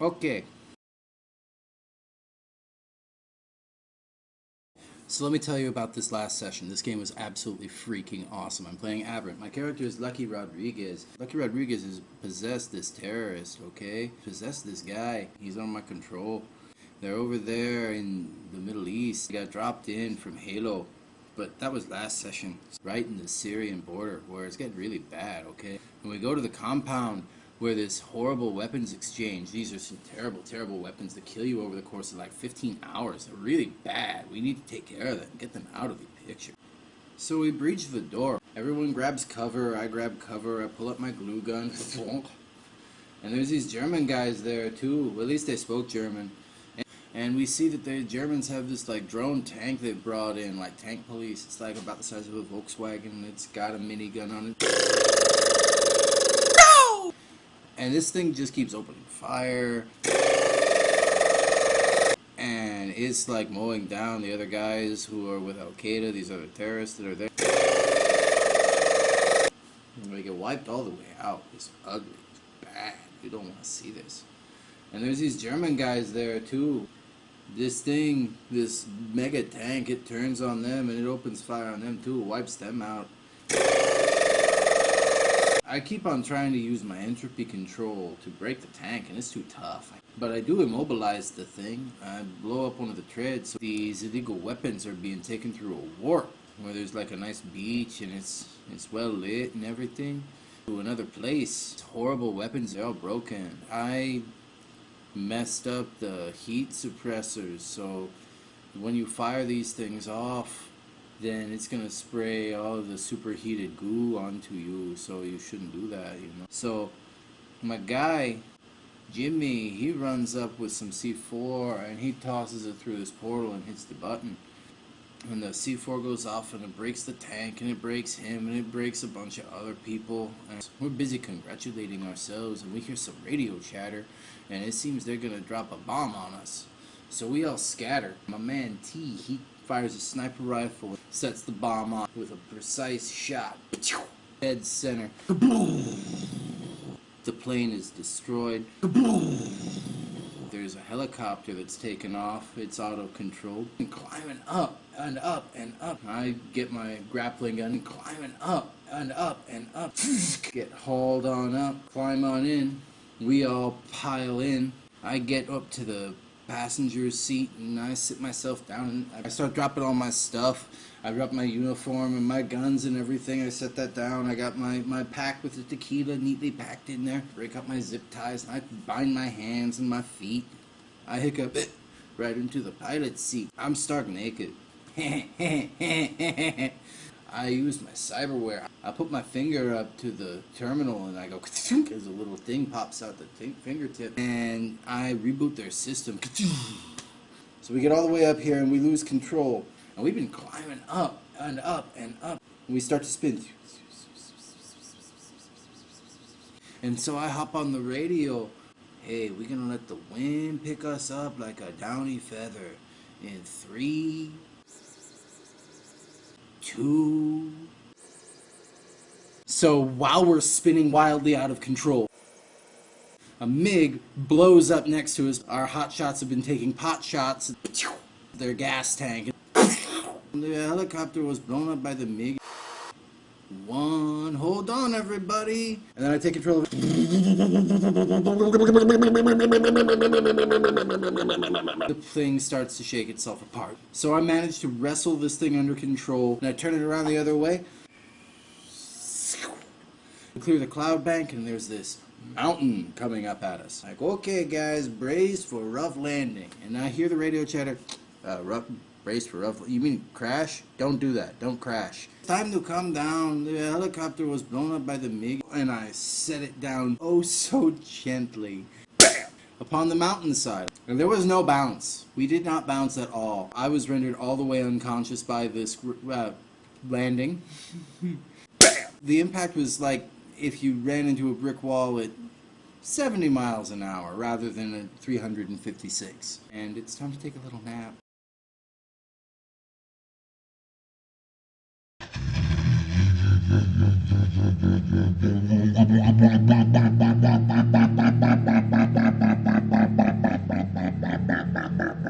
Okay, so let me tell you about this last session. This game was absolutely freaking awesome. I'm playing Aberrant. My character is Lucky Rodriguez. Lucky Rodriguez has possessed this terrorist, okay? Possessed this guy. He's on my control. They're over there in the Middle East. They got dropped in from Halo. But that was last session, right in the Syrian border, where it's getting really bad, okay? And we go to the compound where this horrible weapons exchange. These are some terrible, terrible weapons that kill you over the course of like 15 hours. They're really bad. We need to take care of them and get them out of the picture. So we breach the door. Everyone grabs cover. I grab cover. I pull up my glue gun. And there's these German guys there too. At least they spoke German. And we see that the Germans have this like drone tank they brought in, like tank police. It's like about the size of a Volkswagen. It's got a minigun on it. No! And this thing just keeps opening fire. And it's like mowing down the other guys who are with Al Qaeda, these other terrorists that are there. And we get wiped all the way out. It's ugly. It's bad. You don't want to see this. And there's these German guys there too. This thing, this mega tank, it turns on them and it opens fire on them too. It wipes them out. I keep on trying to use my entropy control to break the tank, and it's too tough. But I do immobilize the thing. I blow up one of the treads. So these illegal weapons are being taken through a warp where there's like a nice beach and it's well lit and everything. To another place. It's horrible weapons, they're all broken. I messed up the heat suppressors, so when you fire these things off, then it's gonna spray all of the superheated goo onto you, so you shouldn't do that, you know. So my guy Jimmy, he runs up with some C4 and he tosses it through this portal and hits the button, and the C4 goes off and it breaks the tank and it breaks him and it breaks a bunch of other people. And we're busy congratulating ourselves and we hear some radio chatter and it seems they're gonna drop a bomb on us. So we all scatter. My man T, he fires a sniper rifle, sets the bomb off with a precise shot. Dead center. The plane is destroyed. There's a helicopter that's taken off. It's auto-controlled. And climbing up and up and up. I get my grappling gun and climbing up and up and up. Get hauled on up, climb on in. We all pile in. I get up to the passenger's seat and I sit myself down and I start dropping all my stuff. I drop my uniform and my guns and everything. I set that down. I got my pack with the tequila neatly packed in there. Break up my zip ties and I bind my hands and my feet. I hiccup right into the pilot's seat. I'm stark naked. I use my cyberware. I put my finger up to the terminal and I go as a little thing pops out the fingertip and I reboot their system. So we get all the way up here and we lose control. And we've been climbing up and up and up. And we start to spin. And so I hop on the radio. Hey, we're gonna let the wind pick us up like a downy feather. In 3, 2. So while we're spinning wildly out of control, a MiG blows up next to us. Our hot shots have been taking pot shots. Their gas tank. The helicopter was blown up by the MiG. Hold on everybody. And then I take control of it. The thing starts to shake itself apart. So I manage to wrestle this thing under control and I turn it around the other way. Clear the cloud bank and there's this mountain coming up at us. Like, okay guys, brace for rough landing. And I hear the radio chatter, brace for rough, you mean crash? Don't do that, don't crash. Time to come down. The helicopter was blown up by the MiG and I set it down oh so gently. Bam! Upon the mountainside. And there was no bounce. We did not bounce at all. I was rendered all the way unconscious by this landing. Bam! The impact was like if you ran into a brick wall at 70 miles an hour rather than at 356. And it's time to take a little nap.